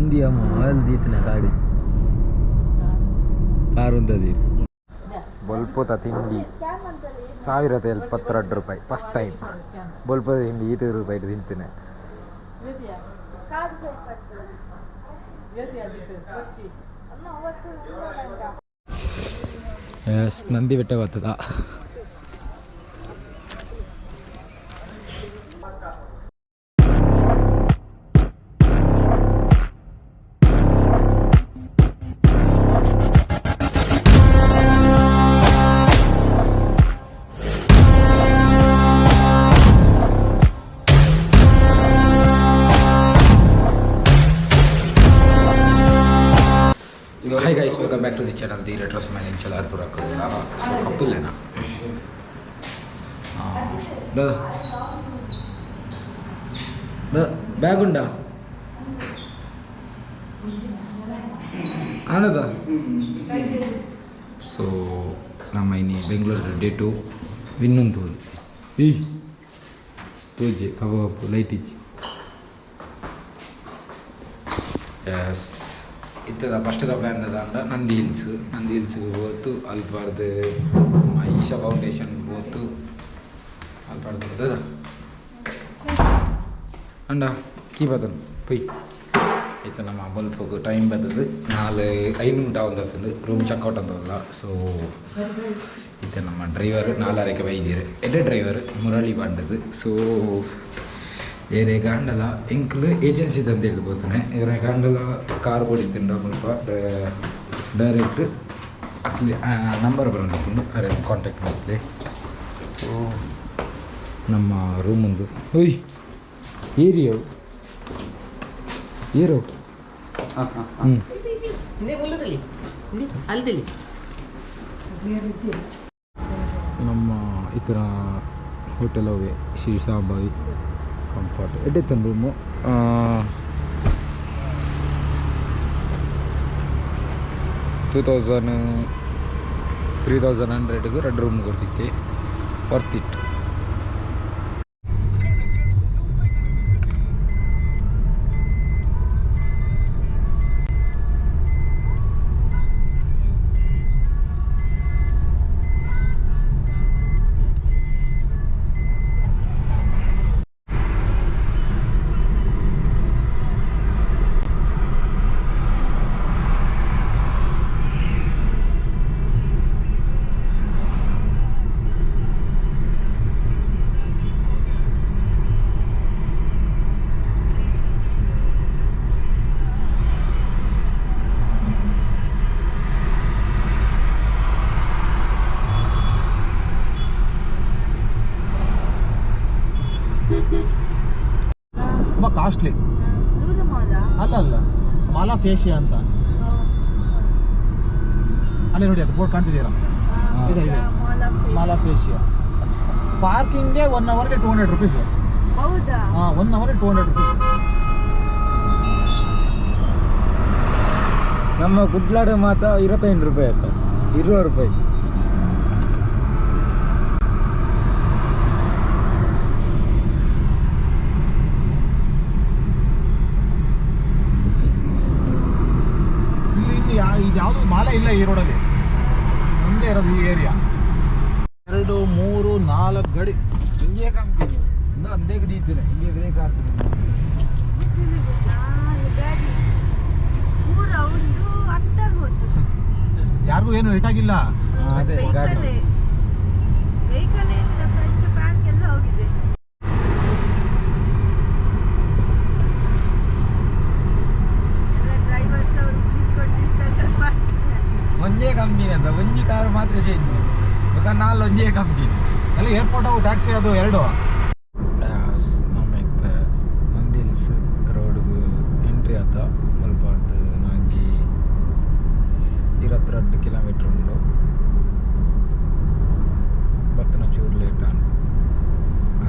ನಂದಿ ಅಮ್ಮ ಅಲ್ದೀತಿನ ಗಾಡಿ ಕಾರುಂದದಿ ಬೊಲ್ಪದ ತಿಂಡಿ 1072 ರೂಪಾಯಿ ಫಸ್ಟ್ ಟೈಮ್ ಬೊಲ್ಪದ ತಿಂಡಿ 20 ರೂಪಾಯಿ ತಿಂತೇನೆ. ಎಸ್ ನಂದಿ ಬೆಟ್ಟ ಬರ್ತದ. Hi guys, welcome back to the channel. The retro smiling chalar pura kalla. So couple है ना. The bag unda. Another. So nama ini Bangalore day 2 Vinnundu. Hey. Tuje kawa light iji. Yes. ಇತ್ತದ ಫಸ್ಟದ plan ಅದ ನಂದಿ ಹಿಲ್ಸ್ಗೆ ಹೋತು ಅಲ್ಪಾರ್ದು Isha foundation ಹೋತು ಅಲ್ಪಾರ್ದು ಅದ ಅಂಡ key ಬದನು ಪೊಯ್ ಇತ್ತು ನಮ್ಮ ಬಲ್ಪಗೆ ಟೈಮ್ ಬರ್ತದೆ 4-5 ಉಂಟಾವಂದು ರೂಮ್ ಚೆಕ್ಔಟ್ ಅಂತವಲ್ಲ. ಸೊ ಇತ್ತು ನಮ್ಮ ಡ್ರೈವರ್ 4:30ಕ್ಕೆ ಬೈದಿರು ಎಡೆ ಡ್ರೈವರ್ ಮುರಳಿ ಬಂಡದು. ಸೊ ಏರೆ ಗಾಂಡಲ ಎಂಕ್ಲು ಏಜೆನ್ಸಿ ತಂದು ಹೇಳ್ಬೋತಾನೆ ಏರೆ ಗಾಂಡಲ ಕಾರ್ ಕೊಡಿದ್ದಿಂದ ಸ್ವಲ್ಪ ಡೈರೆಕ್ಟ್ ಅಕ್ಲಿ ನಂಬರ್ ಬರೋದು ಅರೆ ಕಾಂಟ್ಯಾಕ್ಟ್ ಮಾಡಲಿ. ಸೊ ನಮ್ಮ ರೂಮೊಂದು ಹೊಯ್ ಏರಿಯವು ಏರೋ ನಮ್ಮ ಈ ಥರ ಹೋಟೆಲ್ ಅವೇ ಶ್ರೀ ಸಾಂಬಾಯಿ ಕಂಫರ್ಟ್ ಎಡ್ಡೆತ್ತೊಂದು ರೂಮು 3,100ಗೆ 2 ರೂಮ್ ಕೊಡ್ತಿದ್ದೆ. Worth it. ತುಂಬ ಕಾಸ್ಟ್ಲಿ ಅಲ್ಲ ಮಾಲಾ ಫೇಶಿಯಾ ಅಂತ ಅಲ್ಲೇ ನೋಡಿ ಅದು ಬೋರ್ಡ್ ಕಾಣ್ತಿದ್ದೀರಾ ಇದೆ ಮಾಲಾ ಫೇಶಿಯಾ. ಪಾರ್ಕಿಂಗ್ಗೆ 1 ಅವರ್ಗೆ 200 ರೂಪೀಸು. ಹೌದಾ? ಹಾಂ 1 ಅವರ್ಗೆ 200 ರೂಪೀಸ್. ನಮ್ಮ ಗುಡ್ಲಾಡ ಮಾತ 25 ರೂಪಾಯಿ ಆಯ್ತು 20 ರೂಪಾಯಿ. ಇದು ಯಾವುದು ಮಾಲ ಇಲ್ಲ ಈ ರೋಡಲ್ಲಿ, ಮುಂದೆ ಇರೋದು ಈ ಏರಿಯಾ. 2, 3, 4 ಗಾಡಿ ಹಿಂಗೆ ಕಾಣ್ತೀನಿ ಇನ್ನೂ ಅಂದೇ ಗದೀತೀನಿ ಹಿಂಗೆ ಬ್ರೇಕ್ ಆಗ್ತೀನಿ. ಯಾರಿಗೂ ಏನು ಏಟಾಗಿಲ್ಲ. ಅದೇ ಗಾಡಿ ಒಂದೇ ಕಂಪ್ನಿ ಅಂತ ಒಂಜಿ ಕಾರು ಮಾತ್ರ ಚೇಂಜ್ ಬೇಕಾ 4 ಒಂದೇ ಕಂಪ್ನಿ ಎಲ್ಲ ಏರ್ಪೋರ್ಟ್ ಅವು ಟ್ಯಾಕ್ಸಿ ಅದು 2. ನಮ್ಮತ್ತ ನಂದಿ ಹಿಲ್ಸ್ ರೋಡ್ಗೆ ಎಂಟ್ರಿ ಆತ ಮಲ್ಪಾಡ್ದು ನಾಂಜಿ 22 ಕಿಲೋಮೀಟ್ರ್ ಉಂಡು. ಬತ್ತನ ಚೂರು ಲೇಟ್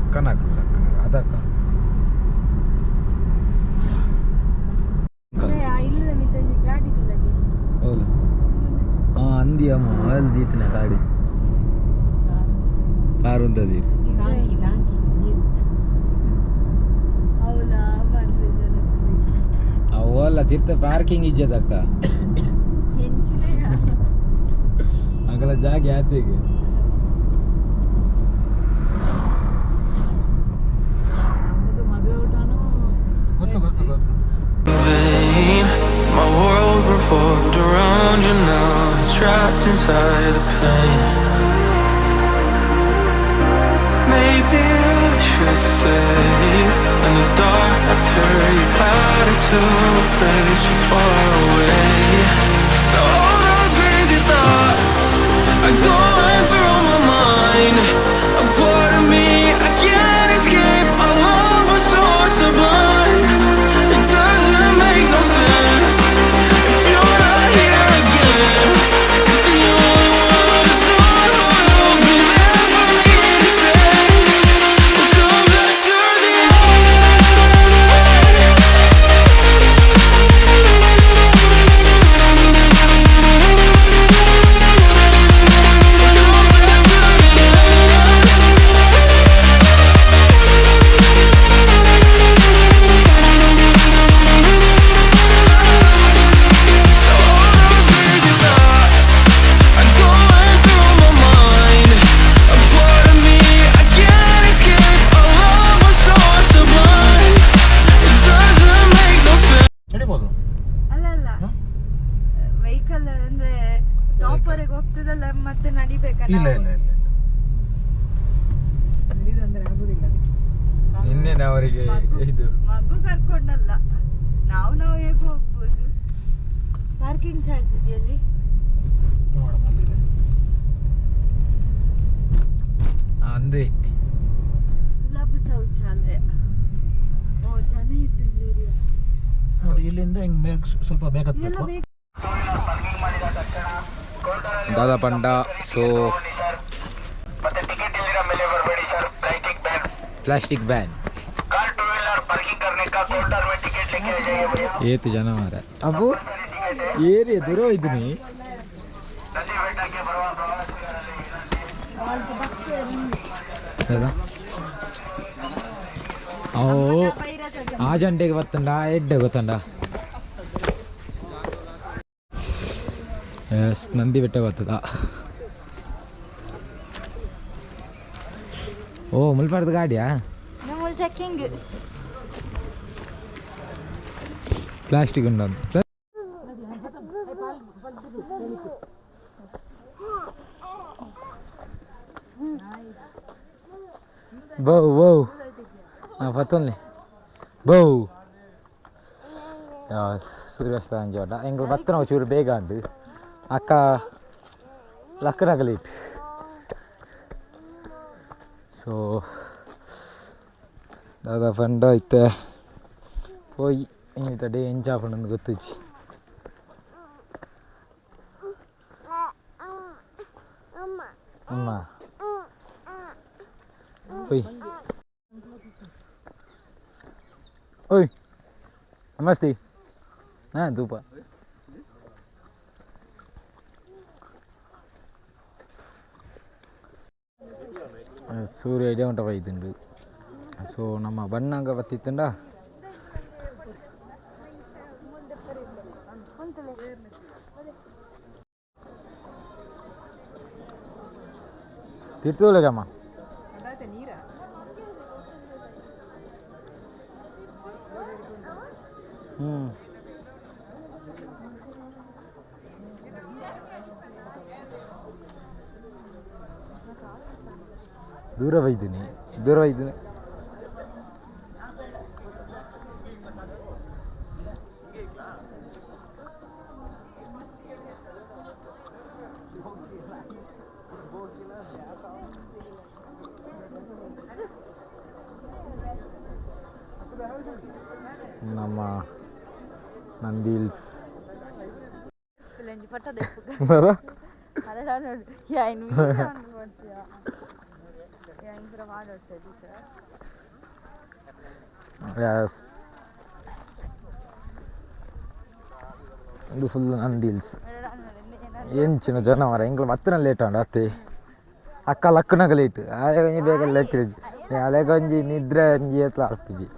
ಅಕ್ಕನಾಗಲಿಲ್ಲ ಅದಕ್ಕ ಹೌದು. ಹಾಂ ಅಂದಿ ಅಮ್ಮ ಅಲ್ದೀತಿನ ಗಾಡಿ ಕಾರುಂದದಿ ಅವಲ ಅಲ್ಲ ತೀರ್ಥ ಪಾರ್ಕಿಂಗ್ ಇಜ್ಜದಕ್ಕ ಆಗಲ್ಲ ಜಾಗ ಯಾತಿಗೆ ಗೊತ್ತು ಗೊತ್ತು ಗೊತ್ತು My world revolved around you, now it's trapped inside the pain. Maybe I should stay in the dark after you had it to a place so far away. All those crazy thoughts are going through my mind. A part of me I can't escape. Our love was so sublime. It doesn't make no sense if you're not here again. If the only one who's gone will be there for me to say, we'll come back to the ನಡಿಬೋದು. ಅಲ್ಲ vehicle ಅಂದ್ರೆ ಟಾಪರ್ಗೆ ಹೋಗ್ತದಲ್ಲ ಮತ್ತೆ ನಡಿಬೇಕಲ್ಲ. ಇಲ್ಲ ಇಲ್ಲ ಇಲ್ಲ ನಡಿದಂದ್ರೆ ಆಗುದಿಲ್ಲ. ಇನ್ನೇನು ಅವರಿಗೆ ಇದು ಮಗು ಕರ್ಕೊಂಡಲ್ಲ, ನಾವು ಹೇಗೂ ಹೋಗ್ಬೋದು. ಪಾರ್ಕಿಂಗ್ ಚಾರ್ಜ್ ಇದೆಯಲ್ಲಿ ನೋಡಮ್ಮ ಅಲ್ಲಿದೆ. ಅಂದೇ ಸುಲಭ ಶೌಚಾಲಯ. ಓ ಜನ ಇತ್ತು ಇಲ್ಲಿ. ನೋಡಿ ಇಲ್ಲಿಂದ ಹಿಂಗೆ ಮೇಲ್ ಸ್ವಲ್ಪ ಎಲ್ಲ ಬೇಕತ್ಬೇಕು. ಬೇಕು. ದಾದಾ ಪಂಡ ಸೊ ಮತ್ತೆ ಟಿಕೆट ಇಲ್ಲಿರ ಮೇಲೆ ಬರಬೇಡಿ sir. Plastic ban car two wheeler parking करने का काउंटर में टिकट लेके आ जाइए भैया. ಏತು ಜನ ಮಾರ ಅಬ್ಬು ಏರಿ ದೂರ ಹೋಯ್ತೀನಿ नदी बेटा के बरवा प्रवास ದಾದಾ ಅವು ಆ ಜಂಟೆಗೆ ಬತ್ತಂಡ ಎಡ್ಡೆ ಗೊತ್ತಂಡ ಎಸ್ ನಂದಿ ಬೆಟ್ಟ ಗೊತ್ತದ ಓ ಮುಲ್ಪಾಡ್ದ ಗಾಡಿಯಾ ನಮ್ಮ ಚೆಕಿಂಗ್ ಪ್ಲಾಸ್ಟಿಕ್ ಉಂಟು ಬೌ ಬೌ ಹಾಂ ಪತ್ತೊಂದು ಬೌ ಸೂರ್ಯಾಸ್ತ ಅಂಜೋಟ ಎಂಗ್ಳು ಮತ್ತೆ ನಾವು ಚೂರು ಬೇಗ ಉಂಟು ಅಕ್ಕ ಲಕ್ಕನಗಲಿಟ್ಟು ಸೊ ದಾದಾ ಫಂಡ ಐತೆ ಹೋಯ್ ಇನ್ನಿತ ಡೇ ಎಂಚಾಪಣ್ಣಂದು ಗೊತ್ತಿಚ್ಚಿ ಅಮ್ಮ ಹೋಯ್ ಓಯ್ ನಮಸ್ತೆ ಹಾಂ ಧೂಪ ಸೂರ್ಯ ಇಡೇ ಉಂಟ ಬೈದುಂಡು ಸೊ ನಮ್ಮ ಬಣ್ಣಂಗ ಬತ್ತಿತ್ತಂಡ ತಿರ್ತೋಲೆಗಮ್ಮ ಹ್ಞೂ ದೂರ ಒಯ್ದೀನಿ ನಮ್ಮ ನಂದಿ ಹಿಲ್ಸ್ ಇದು ಫುಲ್ ನಂದಿ ಹಿಲ್ಸ್ ಎಂಚಿನ ಜನ ಮರ ಎಂಗ್ಳು ಮತ್ತೆ ಲೇಟ್ ಉಂಡು ಅತ್ತೆ ಅಕ್ಕ ಲಕ್ಕನಾಗ ಲೇಟ್ ಆಲೆ ಕೊಂಚ ಬೇಗ ಲೆಕ್ಕಿರಿಜಿ ಅಲೆ ಕೊಂಚಿ ನಿದ್ರೆ ಅಂಜಿ ಎತ್ಲ ಅರ್ಪಿಜಿ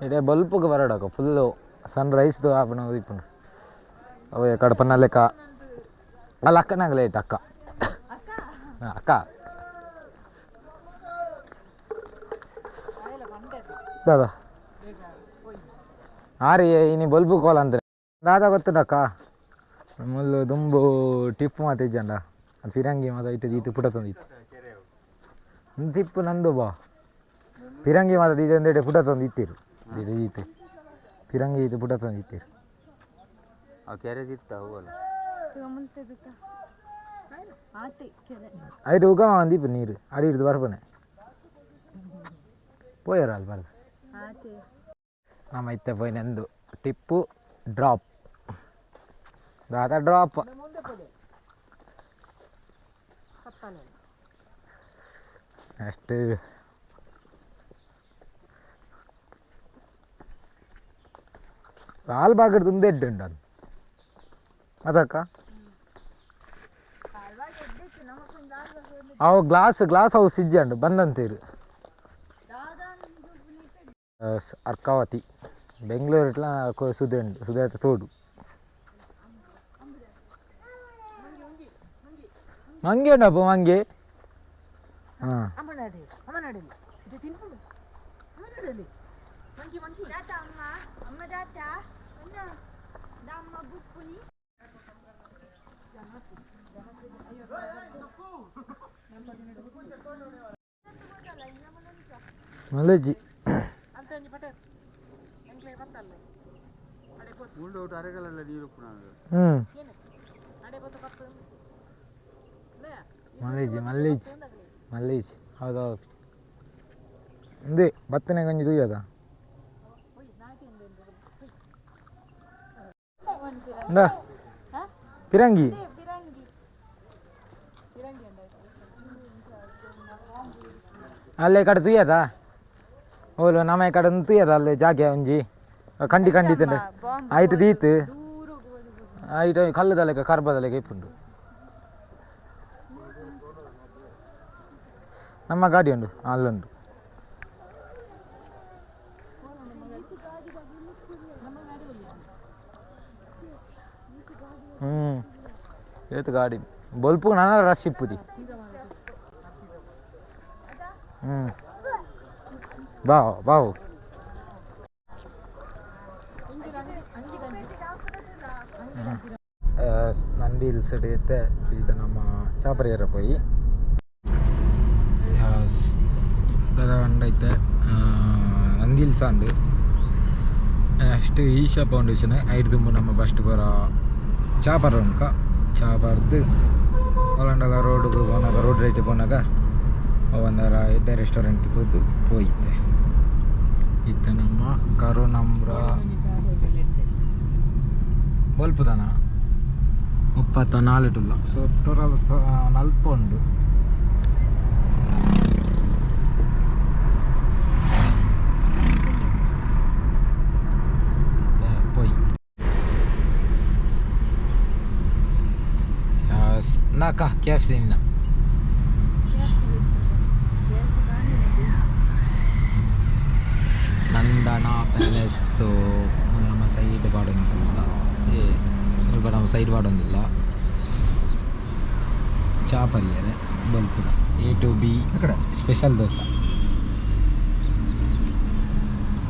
ఇదే బల్పుకి వరడక ఫుల్ సన్ రైస్తో ఆపన ఇప్పుడు ఓ ఎక్కడ పన్న లెక్క వాళ్ళ అక్క నాకు లేట్ అక్క అక్క దాదా ಆರಿ ಇನಿ ಬಲ್ಬು ಕೋಲ ಅಂದ್ರೆ ದಾದ ಗೊತ್ತುಂಡಕ್ಕ ಮುಳ್ಳು ದುಂಬು ಟಿಪ್ಪು ಮಾತ ಇಜ್ಜಂಡ ಫಿರಂಗಿ ಮಾತ ಇಟ್ಟು ದೀತು ಪುಟ ತಂದಿತ್ತು ತಿಪ್ಪು ನಂದು ಬಾ ಫಿರಂಗಿ ಮಾತ ದೀದಂದೇಡೆ ಪುಟ ತಂದು ಇತ್ತಿರು ದೀತು ಫಿರಂಗಿ ಇದು ಪುಟ ತಂದು ಇತ್ತಿರು ಆ ಕೆರೆ ಇತ್ತ ಹೋಗಲ್ಲ ಐದು ಉಗಮ ಒಂದಿಪ್ಪು ನೀರು ಅಡಿ ಹಿಡಿದು ಬರ್ಬನೆ పోయారు వాళ్ళు బరదు ನಮ್ಮೈತೆ పోయినందు ಟಿಪ್ಪು ಡ್ರಾಪ್ దాదా డ్రాప్ నెక్స్ట్ లాల్బాగ్ తుందెడ్డు ಅದಕ್ಕ ಅವು ಗ್ಲಾಸ್ ಹೌಸ್ ಇಜ್ಜಂಡು ಬಂದಂತೀರು ಅರ್ಕಾವತಿ ಬೆಂಗಳೂರು ಇಟ್ಲ ಸುದೇಟ ತೋಡು ಮಂಗೆ ಉಂಡಪ್ಪ ಮಂಗೆ ಹಾಂ ಮಲಜಿ ಮಲ್ಲೀಜ್ ಹೌದೌದು ఉంది ಬತ್ತನೆ ಗಂಜಿ ದುಯ್ಯದ ಫಿರಂಗಿ ಅಲ್ಲೇ ಕಡೆ ತುಯ್ಯದ ಓಲು ನಮ್ಮ ಕಡೆ ತುಯ್ಯದ ಅಲ್ಲೇ ಜಾಗೆ ಒಂಜಿ ಕಂಡಿ ಕಂಡಿತಂಡೆ ಐಟ್ ದೀತ್ ಐಟ್ ಕಲ್ಲದಲೆಕ್ಕ ಕರ್ಬದಲೆಕ್ಕ ಇಪ್ಪುಂಡು ನಮ್ಮ ಗಾಡಿ ಉಂಡು ಅಲ್ಲುಂಡು ಏತು ಗಾಡಿ ಬಲ್ಪು ನನ್ನ ರಶ್ ಇಪ್ಪುದಿ ಬಾವು ಬಾವು ನಂದಿ ಹಿಲ್ಸ್ ಹಿಡಿಯುತ್ತೆ ಸೀದಾ ನಮ್ಮ ಚಾಪರಿಯರ ಪೋಯಿ ದಂಡೈತೆ ನಂದಿ ಹಿಲ್ಸ್ ಅಂಡು ನೆಕ್ಸ್ಟ್ ಈಶಾ ಫೌಂಡೇಶನ್ ಐದು ದುಂಬು ನಮ್ಮ ಫಸ್ಟ್ ಬರ ಚಾಪರ್ ಉಂಕ ಚಾಪರ್ದು ಒಲಂಡಲ ರೋಡ್ಗೆ ಹೋನಾಗ ರೋಡ್ ರೈಟ್ ಹೋನಾಗ ಒಂದರ ಎಡ್ಡೆ ರೆಸ್ಟೋರೆಂಟ್ ತೋದು ಪೋಯಿತ್ತೆ ಇತ್ತೆ ನಮ್ಮ ಕರುನಮ್ರ ಬಲ್ಪುದನ 34 ಸೊ ಟೋಟಲ್ 40 ಉಂಡು ನಾಕ KFC ನಿನ್ನ ನಂದನ ಪ್ಯಾಲೇಸು ನಮ್ಮ ಸೈಡ್ ಪಾಡೊಂದಿಲ್ಲ ನಮ್ಮ ಸೈಡ್ ಪಾಡೊಂದಿಲ್ಲ ಚಾಪರಿಯರೆ ಬಲ್ಪುದ A to B special dosa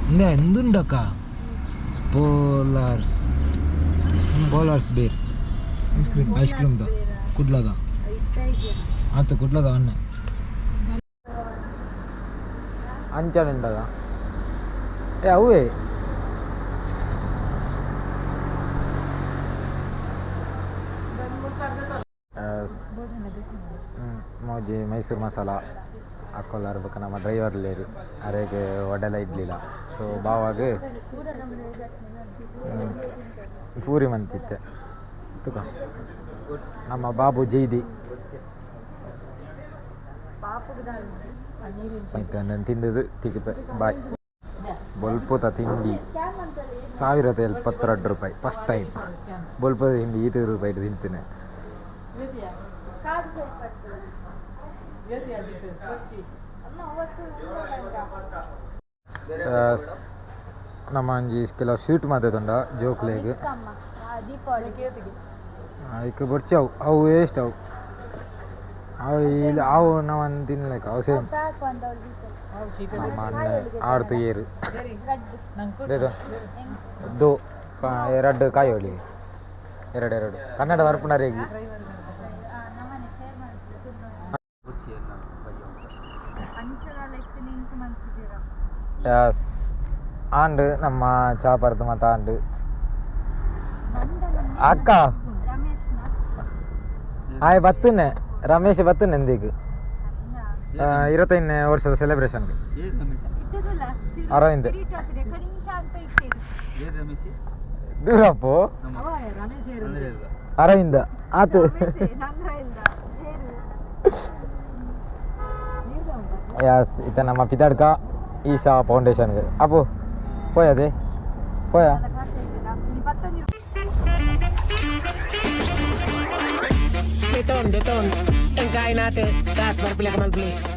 ಇಂದ ಎಂದುಂಡಕ್ಕ ಪೋಲಾರ್ಸ್ ಬೇರ್ ಐಸ್ ಕ್ರೀಮ್ದ ಕುಡ್ಲದ ಆತು ಕುಡ್ಲದ ಅನ್ನ ಅಂಚನುಂಡದ ಅವೇ ಮೋಜಿ ಮೈಸೂರು ಮಸಾಲ ಹಾಕೊಳ್ಳ ಇರ್ಬೇಕು ನಮ್ಮ ಡ್ರೈವರ್ ಲೇರು ಅರೆಗೆ ಒಡೆಲ್ಲ ಇಡ್ಲಿಲ್ಲ ಸೊ ಬಾವಾಗ ಪೂರಿ ಮಂತಿತ್ತೆ ತುಕ ನಮ್ಮ ಬಾಬು ಜೈದಿ ಆಯ್ತು ನಾನು ತಿಂದದು ತಿಕ್ಕಿಪೆ ಬಾಯ್ ಬೊಲ್ಪುತ ತಿಂಡಿ 1072 ರೂಪಾಯಿ ಫಸ್ಟ್ ಟೈಮ್ ಬೊಲ್ಪುತ ತಿಂಡಿ 20 ರೂಪಾಯಿ ತಿಂತೇನೆ. ನಮ್ಮ ಒಂಜಿ ಕೆಲವು ಸ್ವೀಟ್ ಮಾತಾಡ ಜೋಕ್ಲೆಗ್ ಇಕ್ಕ ಬರ್ಚಿ ಅವು ವೇಸ್ಟ್ ಅವು ಇಲ್ಲಿ ಅವು ನಾವೊಂದು ತಿನ್ಲಕ್ಕ ಅವು ಸೇಮ್ ನಮ್ಮ ಅಣ್ಣ ಆಡ್ತು ಏರು ದೋ ಎರಡು ಕಾಯಿ ಹೋಳಿಗೆ ಎರಡು ಕನ್ನಡ ವರ್ಪುಣರಿಗೆ ಆಂಡು ನಮ್ಮ ಚಾಪರ್ದು ಮತ್ತು ಆಂಡು ಅಕ್ಕ ಆಯ್ ಬತ್ತನೆ ರಮೇಶ್ ಬತ್ತನೆ ಎಂದಿಗೆ 25ನೇ ವರ್ಷದ ಸೆಲೆಬ್ರೇಷನ್ಗೆ ಅರವಿಂದ್ ದೂರಪ್ಪ ಅರವಿಂದ ಆತು ಯಸ್ ಇತ್ತ ನಮ್ಮ ಪಿತಾಡ್ಕ ಈಶಾ ಫೌಂಡೇಶನ್ಗೆ ಅಪ್ಪು పోయదే పోయా Deton, engkain natin, taas para pila ka mag-play.